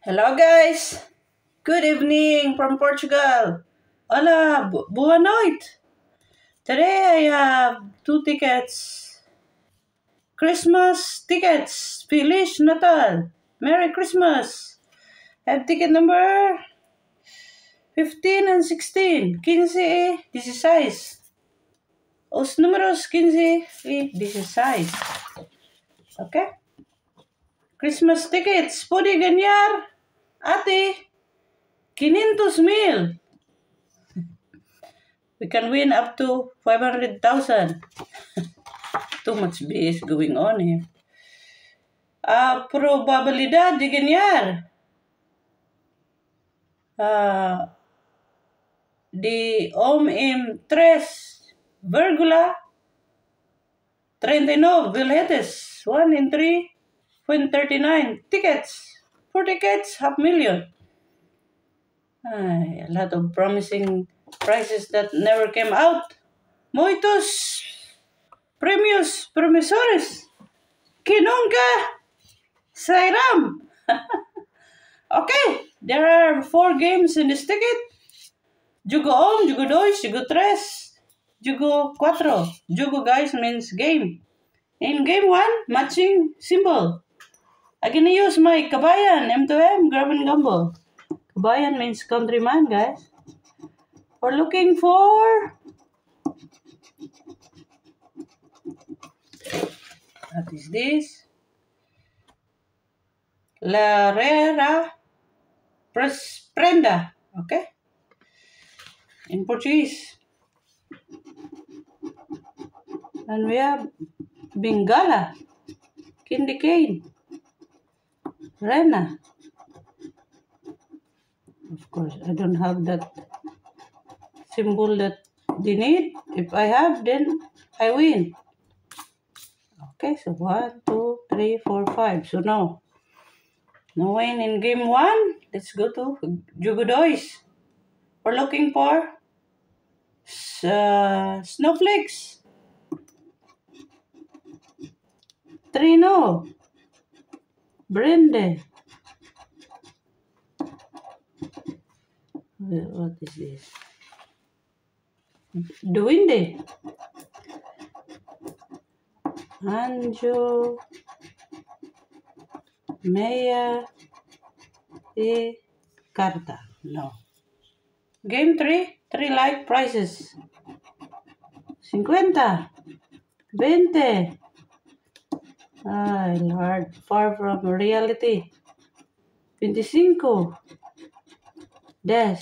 Hello guys! Good evening from Portugal! Hola! Boa noite! Today I have two tickets. Christmas tickets! Feliz Natal! Merry Christmas! I have ticket number 15 and 16. 15 y 16. Os números 15 y 16. Okay? Christmas tickets! Pwede ganhar, ate, 500,000. We can win up to 500,000. Too much BS going on here. Probabilidad de ganhar. De em 3,39 bilhetes. 1 in 3.39 tickets. 4 tickets, $500,000. A lot of promising prizes that never came out. Muitos premios promissores que nunca sairão. Okay, there are 4 games in this ticket. Jogo 1, jogo 2, jogo 3, jogo 4. Jogo, guys, means game. In game 1, matching symbol. I'm gonna use my Kabayan M2M Grab and Gamble. Kabayan means countryman, guys. We're looking for... What is this? La Rera Prenda. Okay? In Portuguese. And we have Bengala, Candy Cane, Rena. Of course, I don't have that symbol that they need. If I have, then I win. Okay, so 1, 2, 3, 4, 5. So no win in game 1. Let's go to Jogo 2. We're looking for snowflakes. 3 no. Brinde. What is this? Duende. Anjo. Meia. E carta. No. Game 3. 3 like prizes. 50. 20. Lord, far from reality. 25. Des.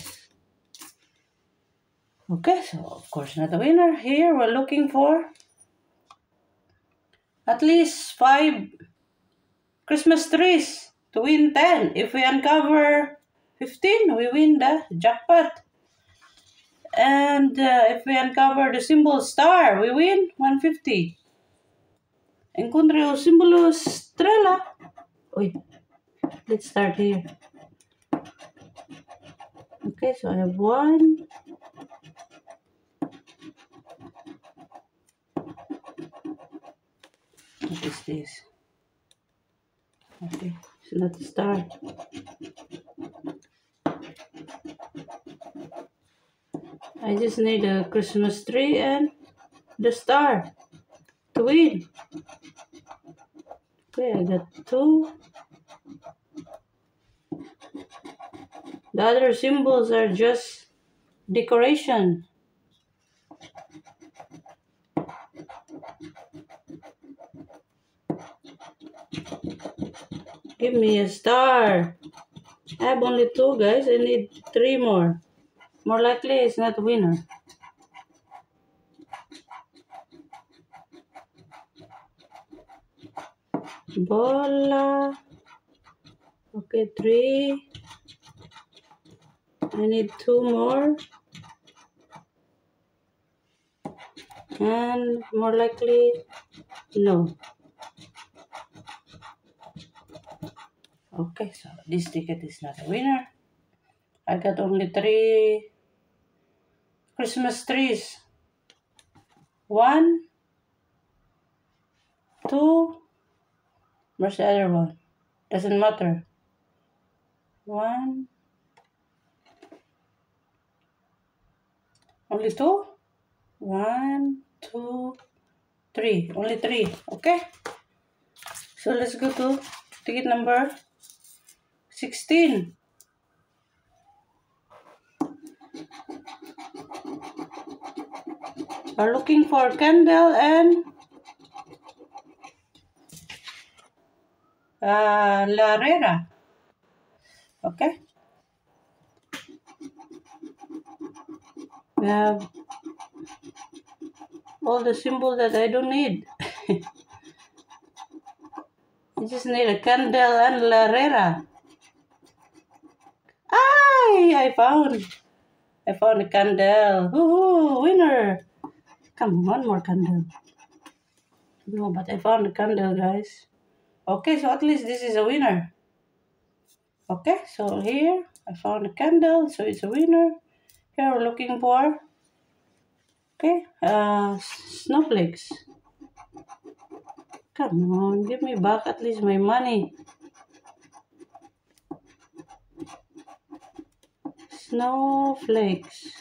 Okay, so of course not a winner. Here we're looking for at least 5 Christmas trees to win 10. If we uncover 15, we win the jackpot. And if we uncover the symbol star, we win 150. Encontre o símbolo estrela. Wait, let's start here. Okay, so I have 1. What is this? Okay, it's not a star. I just need a Christmas tree and the star to win. Okay, I got 2. The other symbols are just decoration. Give me a star. I have only 2, guys. I need 3 more. More likely, it's not a winner. Bola. Okay, 3. I need 2 more. And more likely, no. Okay, so this ticket is not a winner. I got only 3 Christmas trees. 1, 2. Where's the other one? Doesn't matter. 1. Only 2? 1, 2, 3. Only 3. Okay. So let's go to ticket number 16. We're looking for candle and Larera. Okay. We have all the symbols that I don't need. I just need a candle and Larera. I found a candle. Woohoo, winner. Come on, one more candle. No, but I found a candle, guys. Okay, so at least this is a winner. Okay, so here I found a candle, so it's a winner. Here we're looking for, okay, snowflakes. Come on, give me back at least my money. Snowflakes.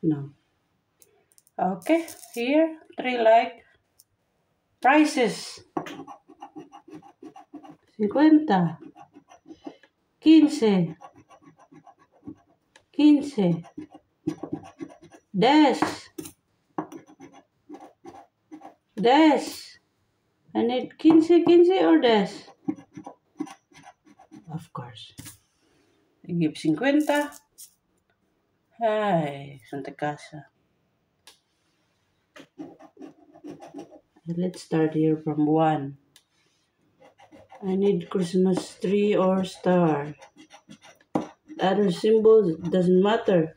No. Okay, here, 3 like prices. 50, 15, 15, 10, 10. I need 15, 15 or 10. Of course. I give 50. Ay, Santa Casa. Let's start here from 1. I need Christmas tree or star. The other symbols doesn't matter.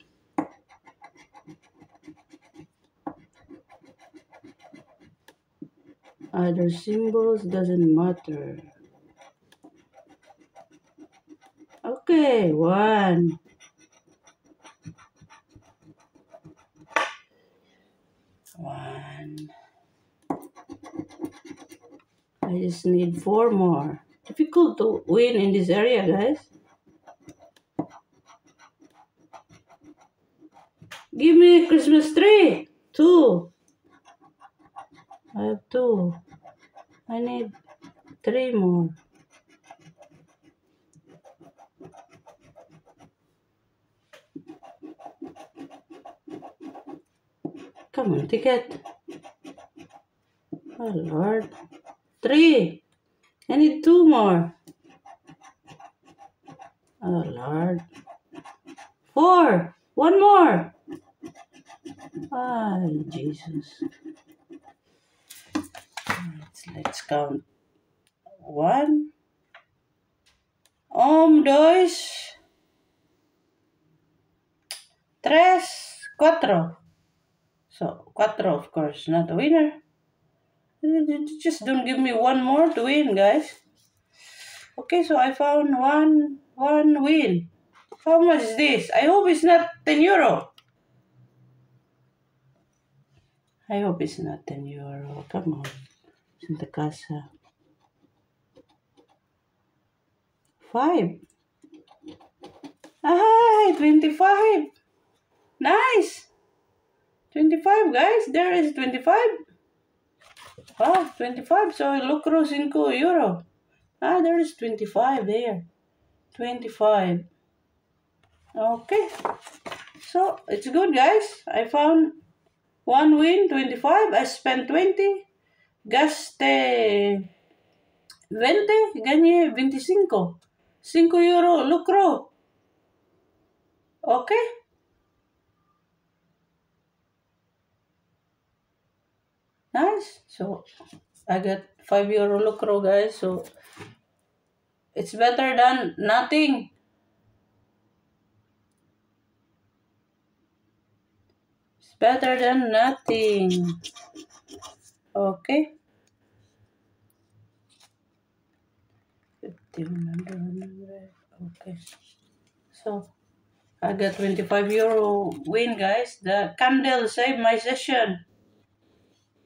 Other symbols doesn't matter. Okay, 1. I just need 4 more. Difficult to win in this area, guys. Give me a Christmas tree. 2. I have 2. I need 3 more. Come on, ticket. Oh, Lord. 3. I need 2 more. Oh, Lord. 4. 1 more. Ay, Jesus. Let's count. 1. 2. 3. 4. So, 4 of course, not a winner. Just don't give me 1 more to win, guys. Okay, so I found one win. How much is this? I hope it's not 10 euro. I hope it's not 10 euro. Come on. Santa Casa. 5. Ah, 25. Nice. 25, guys. There is 25. Wow, 25. So lucro 5 euro. Ah, there is 25 there. 25. Okay. So, it's good, guys. I found 1 win, 25. I spent 20. Gaste 20. Gané 25. 5 euro lucro. Okay. Nice. So, I got 5 euro lucro, guys. So, it's better than nothing. It's better than nothing. Okay. 1,500. Okay. So, I got 25 euro win, guys. The candle saved my session.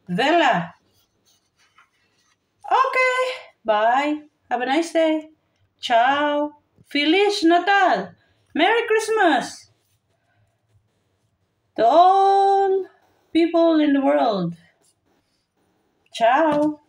Vela. Bye. Have a nice day. Ciao. Feliz Natal. Merry Christmas to all people in the world. Ciao.